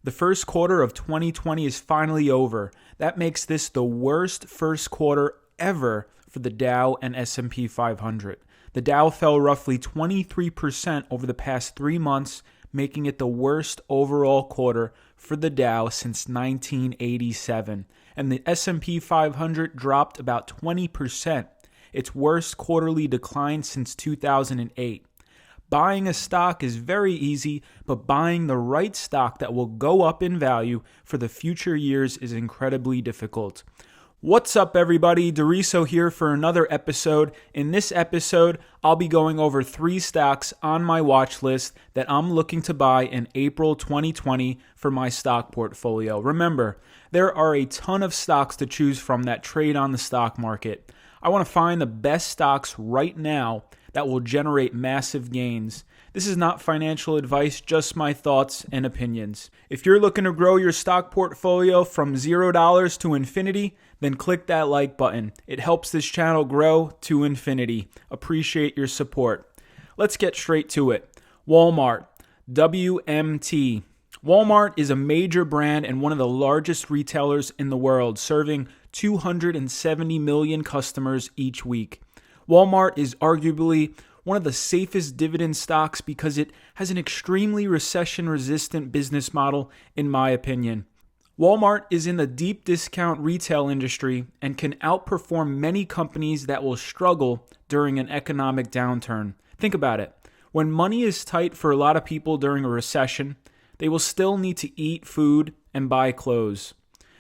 The first quarter of 2020 is finally over. That makes this the worst first quarter ever for the Dow and S&P 500. The Dow fell roughly 23% over the past 3 months, making it the worst overall quarter for the Dow since 1987. And the S&P 500 dropped about 20%, its worst quarterly decline since 2008. Buying a stock is very easy, but buying the right stock that will go up in value for the future years is incredibly difficult. What's up, everybody? Doriso here for another episode. In this episode, I'll be going over 3 stocks on my watch list that I'm looking to buy in April 2020 for my stock portfolio. Remember, there are a ton of stocks to choose from that trade on the stock market. I want to find the best stocks right now that will generate massive gains. This is not financial advice, just my thoughts and opinions. If you're looking to grow your stock portfolio from $0 to infinity, then click that like button. It helps this channel grow to infinity. Appreciate your support. Let's get straight to it. Walmart, WMT. Walmart is a major brand and one of the largest retailers in the world, serving 270 million customers each week. Walmart is arguably one of the safest dividend stocks because it has an extremely recession-resistant business model, in my opinion. Walmart is in the deep discount retail industry and can outperform many companies that will struggle during an economic downturn. Think about it. When money is tight for a lot of people during a recession, they will still need to eat food and buy clothes.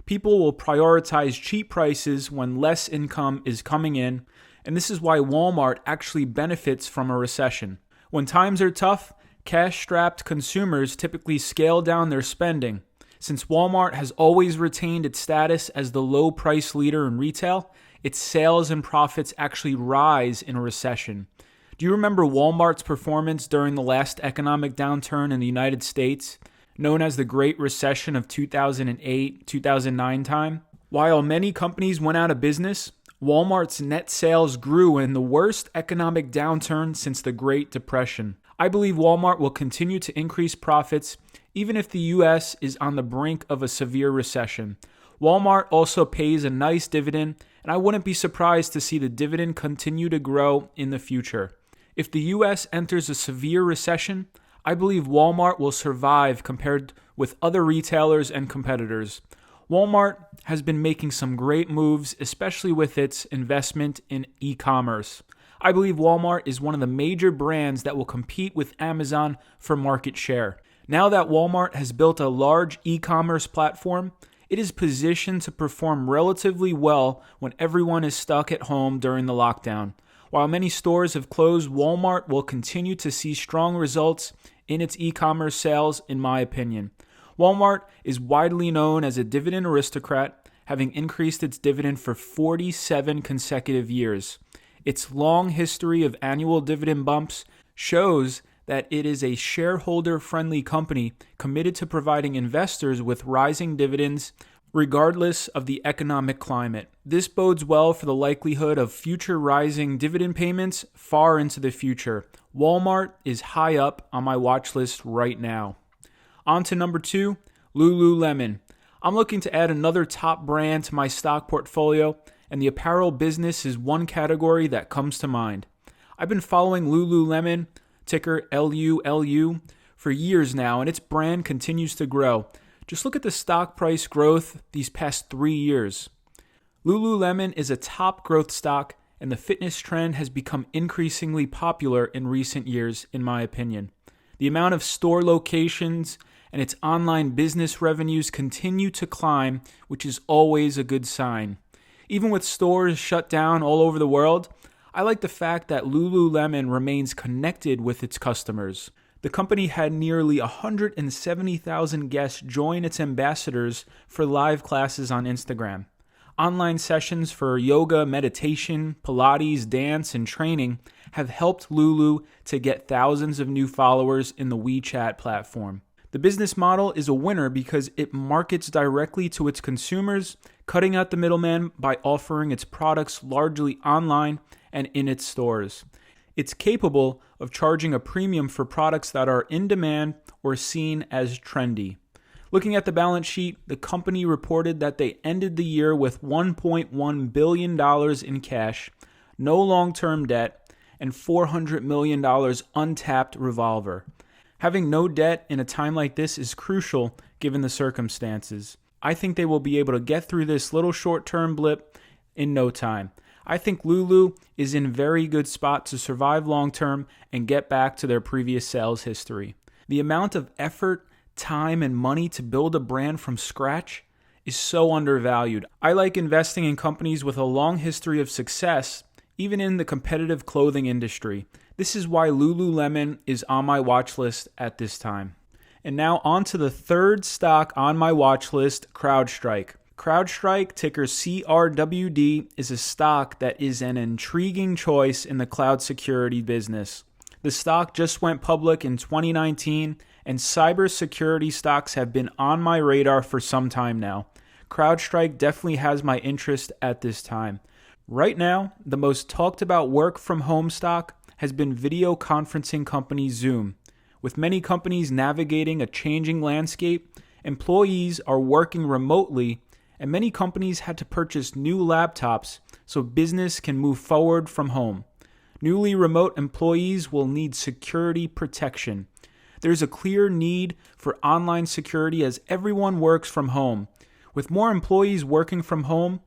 People will prioritize cheap prices when less income is coming in, and this is why Walmart actually benefits from a recession. When times are tough, cash-strapped consumers typically scale down their spending. Since Walmart has always retained its status as the low-price leader in retail, its sales and profits actually rise in a recession. Do you remember Walmart's performance during the last economic downturn in the United States, known as the Great Recession of 2008-2009 time? While many companies went out of business, Walmart's net sales grew in the worst economic downturn since the Great Depression. I believe Walmart will continue to increase profits even if the U.S. is on the brink of a severe recession. Walmart also pays a nice dividend, and I wouldn't be surprised to see the dividend continue to grow in the future. If the U.S. enters a severe recession, I believe Walmart will survive compared with other retailers and competitors. Walmart has been making some great moves, especially with its investment in e-commerce. I believe Walmart is one of the major brands that will compete with Amazon for market share. Now that Walmart has built a large e-commerce platform, it is positioned to perform relatively well when everyone is stuck at home during the lockdown. While many stores have closed, Walmart will continue to see strong results in its e-commerce sales, in my opinion. Walmart is widely known as a Dividend Aristocrat, having increased its dividend for 47 consecutive years. Its long history of annual dividend bumps shows that it is a shareholder-friendly company committed to providing investors with rising dividends regardless of the economic climate. This bodes well for the likelihood of future rising dividend payments far into the future. Walmart is high up on my watch list right now. On to number 2, Lululemon. I'm looking to add another top brand to my stock portfolio, and the apparel business is one category that comes to mind. I've been following Lululemon, ticker LULU, for years now, and its brand continues to grow. Just look at the stock price growth these past 3 years. Lululemon is a top growth stock, and the fitness trend has become increasingly popular in recent years, in my opinion. The amount of store locations and its online business revenues continue to climb, which is always a good sign. Even with stores shut down all over the world, I like the fact that Lululemon remains connected with its customers. The company had nearly 170,000 guests join its ambassadors for live classes on Instagram. Online sessions for yoga, meditation, Pilates, dance, and training have helped Lulu to get thousands of new followers in the WeChat platform. The business model is a winner because it markets directly to its consumers, cutting out the middleman by offering its products largely online and in its stores. It's capable of charging a premium for products that are in demand or seen as trendy. Looking at the balance sheet, the company reported that they ended the year with $1.1 billion in cash, no long-term debt, and $400 million untapped revolver. Having no debt in a time like this is crucial given the circumstances. I think they will be able to get through this little short-term blip in no time. I think Lulu is in very good spot to survive long-term and get back to their previous sales history. The amount of effort, time, and money to build a brand from scratch is so undervalued. I like investing in companies with a long history of success, even in the competitive clothing industry. This is why Lululemon is on my watch list at this time. And now on to the third stock on my watch list, CrowdStrike. CrowdStrike, ticker CRWD, is a stock that is an intriguing choice in the cloud security business. The stock just went public in 2019, and cybersecurity stocks have been on my radar for some time now. CrowdStrike definitely has my interest at this time. Right now, the most talked about work from home stock has been video conferencing company Zoom. With many companies navigating a changing landscape, employees are working remotely, and many companies had to purchase new laptops so business can move forward from home. Newly remote employees will need security protection. There's a clear need for online security as everyone works from home. With more employees working from home,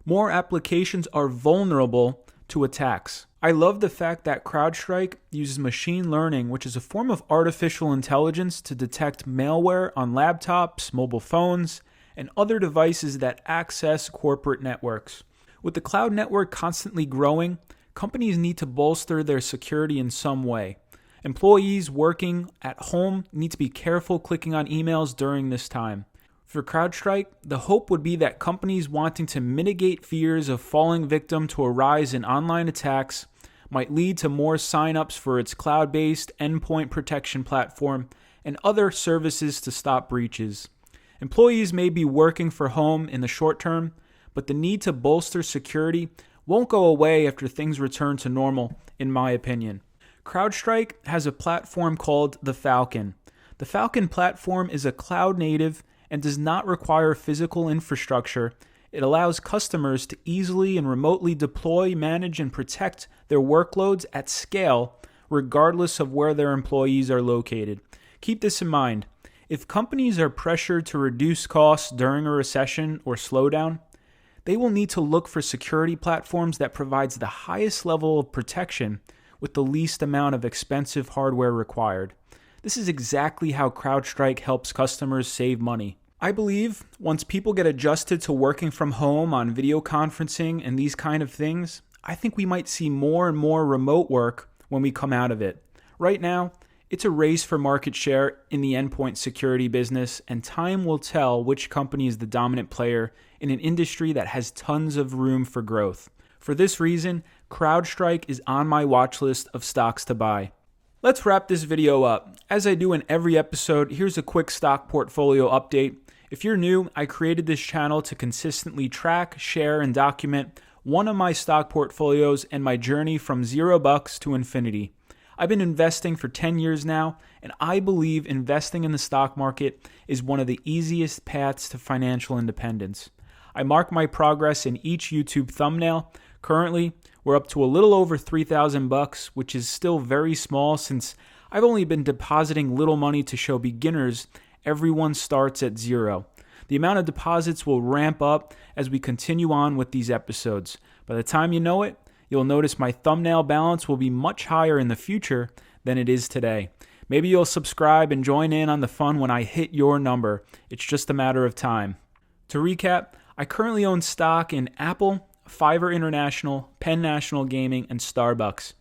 more applications are vulnerable to attacks. I love the fact that CrowdStrike uses machine learning, which is a form of artificial intelligence, to detect malware on laptops, mobile phones, and other devices that access corporate networks. With the cloud network constantly growing, companies need to bolster their security in some way. Employees working at home need to be careful clicking on emails during this time. For CrowdStrike, the hope would be that companies wanting to mitigate fears of falling victim to a rise in online attacks might lead to more signups for its cloud-based endpoint protection platform and other services to stop breaches. Employees may be working from home in the short term, but the need to bolster security won't go away after things return to normal, in my opinion. CrowdStrike has a platform called the Falcon. The Falcon platform is a cloud-native and does not require physical infrastructure. It allows customers to easily and remotely deploy, manage, and protect their workloads at scale, regardless of where their employees are located. Keep this in mind. If companies are pressured to reduce costs during a recession or slowdown, they will need to look for security platforms that provides the highest level of protection with the least amount of expensive hardware required. This is exactly how CrowdStrike helps customers save money. I believe once people get adjusted to working from home on video conferencing and these kind of things, I think we might see more and more remote work when we come out of it. Right now, it's a race for market share in the endpoint security business, and time will tell which company is the dominant player in an industry that has tons of room for growth. For this reason, CrowdStrike is on my watch list of stocks to buy. Let's wrap this video up. As I do in every episode, here's a quick stock portfolio update. If you're new, I created this channel to consistently track, share, and document one of my stock portfolios and my journey from $0 to infinity. I've been investing for 10 years now, and I believe investing in the stock market is one of the easiest paths to financial independence. I mark my progress in each YouTube thumbnail. Currently, we're up to a little over $3,000, which is still very small since I've only been depositing little money to show beginners everyone starts at zero. The amount of deposits will ramp up as we continue on with these episodes. By the time you know it, you'll notice my thumbnail balance will be much higher in the future than it is today. Maybe you'll subscribe and join in on the fun when I hit your number. It's just a matter of time. To recap, I currently own stock in Apple, Fiverr International, Penn National Gaming, and Starbucks.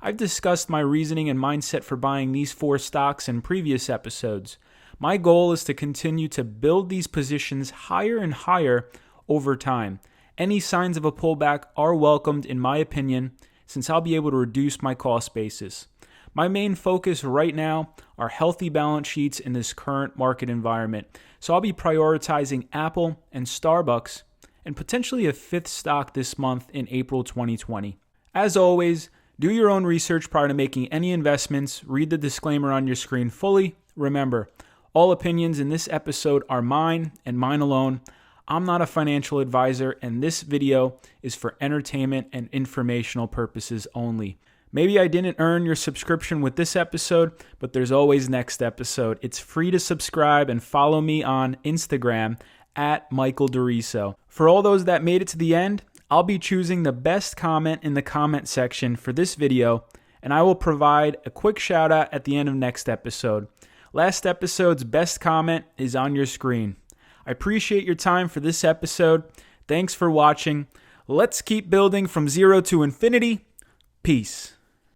I've discussed my reasoning and mindset for buying these 4 stocks in previous episodes. My goal is to continue to build these positions higher and higher over time. Any signs of a pullback are welcomed, in my opinion, since I'll be able to reduce my cost basis. My main focus right now are healthy balance sheets in this current market environment, so I'll be prioritizing Apple and Starbucks and potentially a 5th stock this month in April 2020. As always, do your own research prior to making any investments. Read the disclaimer on your screen fully. Remember, All opinions in this episode are mine and mine alone. I'm not a financial advisor, and this video is for entertainment and informational purposes only. Maybe I didn't earn your subscription with this episode, but there's always next episode. It's free to subscribe and follow me on Instagram at Michael Doriso. For all those that made it to the end, I'll be choosing the best comment in the comment section for this video, and I will provide a quick shout out at the end of next episode. Last episode's best comment is on your screen. I appreciate your time for this episode. Thanks for watching. Let's keep building from zero to infinity. Peace.